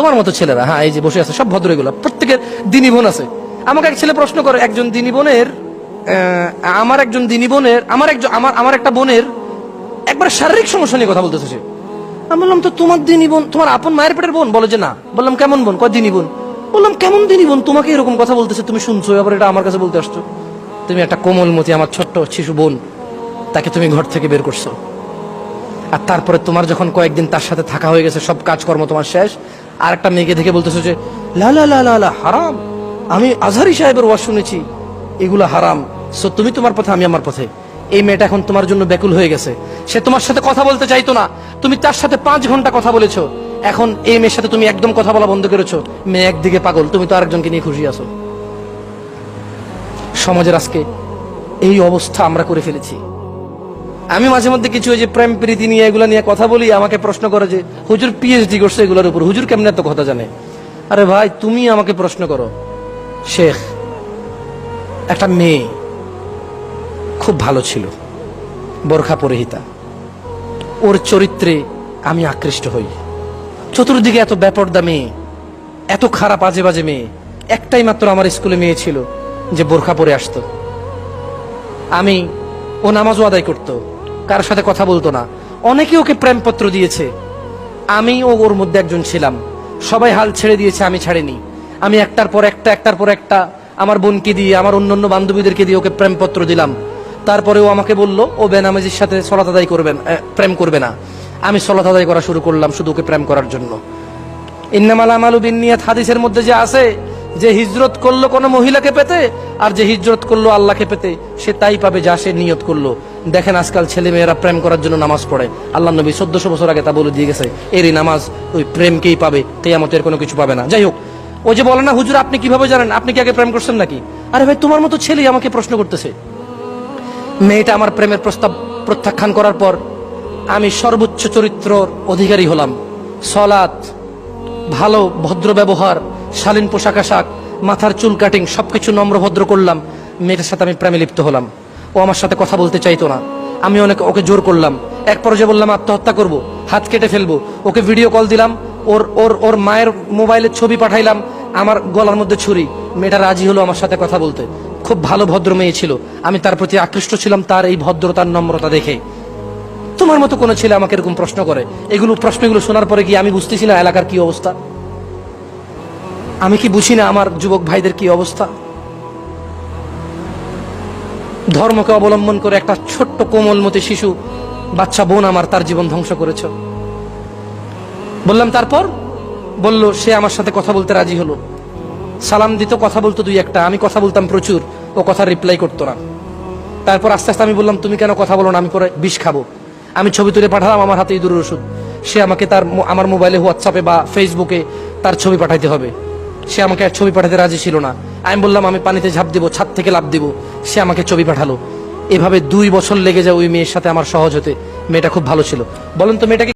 তোমার মতো ছেলেরা, হ্যাঁ এই যে বসে আছে সব ভদ্র, এগুলো প্রত্যেকের দিনী বোন আছে। আমাকে এক ছেলে প্রশ্ন করে, একজন দিনী বোনের আমার একজন দিনী বোনের আমার একটা বোনের একবার শারীরিক সমস্যা নিয়ে কথা বলতেছে সে। আমি বললাম তো তোমার দিনী বোন তোমার আপন মায়ের পেটের বোন? বলে যে না। বললাম কেমন বোন? কয় দিনী বোন। বললাম কেমন দিনী বোন? তোমাকে এরকম কথা বলতেছে, তুমি শুনছো, আবার এটা আমার কাছে বলতে আসছো? তুমি একটা কোমলমতি আমার ছোট্ট শিশু বোন, তাকে তুমি ঘর থেকে বের করছো, আর তারপরে তোমার যখন কয়েকদিন তার সাথে থাকা হয়ে গেছে, সব কাজকর্ম তোমার শেষ, আর একটা মেয়েকে দেখে বলতেছো যে লা লা লা লা লা হারাম, আমি আজহারি সাহেবের ওয়াজ শুনেছি, এগুলো হারাম, সো তুমি তোমার পথে, আমি আমার পথে। এই মেয়েটা এখন তোমার জন্য ব্যাকুল হয়ে গেছে, সে তোমার সাথে কথা বলতে চাইতো না, তুমি তার সাথে 5 ঘন্টা কথা বলেছো, এখন এই মেয়ের সাথে তুমি একদম কথা বলা বন্ধ করেছো। মেয়ে একদিকে পাগল, তুমি তো আরেকজনকে নিয়ে খুশি আছো। সমাজের আজকে এই অবস্থা আমরা করে ফেলেছি। আমি মাঝে মধ্যে কিছু ওই যে প্রেম প্রীতি নিয়ে এগুলা নিয়ে কথা বলি, আমাকে প্রশ্ন করে যে হুজুর পিএইচডি করছে এগুলোর উপর, হুজুর কেমনে এত কথা জানে? আরে ভাই, তুমি আমাকে প্রশ্ন করো। শেখ, একটা মেয়ে খুব ভালো ছিল, বোরখা পরিহিতা, ওর চরিত্রে আমি আকৃষ্ট হই। চতুর্দিকে এত বেপরদা মেয়ে, এত খারাপ আজে বাজে মেয়ে, একটাই মাত্র আমার স্কুলে মেয়ে ছিল যে বোরখা পরে আসতো। ও নামাজও আদায় করতো, কারোর সাথে কথা বলতো না, অনেকে ওকে প্রেমপত্র দিয়েছে, আমি ওর মধ্যে একজন ছিলাম। সবাই হাল ছেড়ে দিয়েছে, আমি ছাড়িনি। আমি একটার পর একটা আমার বোনকে দিয়ে, আমার অন্যান্য বান্ধবীদেরকে দিয়ে ওকে প্রেমপত্র দিলাম। তারপরে ও আমাকে বলল ও বেনামাজির সাথে সলাত আদায় প্রেম করবে না। আমি সলাত আদায় করা শুরু করলাম শুধু ওকে প্রেম করার জন্য। ইন্নামাল আমালু বিন্নিয়াত হাদিসের মধ্যে যে আছে যে হিজরত করলো কোনো মহিলাকে পেতে, আর যে হিজরত করলো আল্লাহকে পেতে, সে তাই পাবে যা সে নিয়ত করলো। দেখেন আজকাল ছেলে মেয়েরা প্রেম করার জন্য নামাজ পড়ে, আল্লাহ নবী 1400 বছর আগে তা বলে দিয়ে গেছে, এরই নামাজ ওই প্রেমকেই পাবে, কিয়ামতের কোনো কিছু পাবে না। যাই হোক, ও যে বলে না হুজুর আপনি কিভাবে জানেন, আপনি কি আগে প্রেম করছেন নাকি? আরে ভাই, তোমার মতো ছেলেই আমাকে প্রশ্ন করতেছে। মেয়েটা আমার প্রেমের প্রস্তাব প্রত্যাখ্যান করার পর আমি সর্বোচ্চ চরিত্রর অধিকারী হলাম। সলাত, ভালো ভদ্র ব্যবহার, শালীন পোশাক আশাক, মাথার চুল কাটিং, সবকিছু নম্র ভদ্র করলাম। মেয়েটার সাথে আমি প্রেমে লিপ্ত হলাম। ও আমার সাথে কথা বলতে চাইতো না, আমি ওকে জোর করলাম। এক পর্যায়ে বললাম আত্মহত্যা করব, হাত কেটে ফেলবো। ওকে ভিডিও কল দিলাম, ওর মায়ের মোবাইলের ছবি পাঠাইলাম, আমার গলার মধ্যে ছুরি। মেয়েটা রাজি হলো আমার সাথে কথা বলতে। খুব ভালো ভদ্র মেয়ে ছিল, আমি তার প্রতি আকৃষ্ট ছিলাম তার এই ভদ্রতার নম্রতা দেখে। তোমার মতো কোনো ছেলে আমাকে এরকম প্রশ্ন করে, প্রশ্নগুলো শোনার পরে কি আমি বুঝতেছি না এলাকার কি অবস্থা? আমি কি বুঝি না আমার যুবক ভাইদের কি অবস্থা? ধর্মকে অবলম্বন করে একটা ছোট্ট কোমলমতি শিশু বাচ্চা বোন আমার, তার জীবন ধ্বংস করেছ। বললাম, তারপর বলল সে আমার সাথে কথা বলতে রাজি হলো। সালাম দিত, কথা বলতো 2-1টা, আমি কথা বলতাম প্রচুর, ও কথা রিপ্লাই করতো না। তারপর আস্তে আস্তে আমি বললাম তুমি কেন কথা বলো না, আমি পরে বিষ খাবো। আমি ছবি তুলে পাঠালাম আমার হাতে ইঁদুরের ওষুধ। সে আমাকে আমার মোবাইলে হোয়াটসঅ্যাপে বা ফেসবুকে তার ছবি পাঠাইতে হবে। সে আমাকে ছবি পাঠাতে রাজি ছিল না। আমি বললাম আমি পানিতে ঝাঁপ দিব, ছাদ থেকে লাফ দিব। সে আমাকে ছবি পাঠালো। এভাবে 2 বছর লেগে যায় ওই মেয়ের সাথে আমার সহজ হতে। মেয়েটা খুব ভালো ছিল। বলেন তো মেয়েটাকে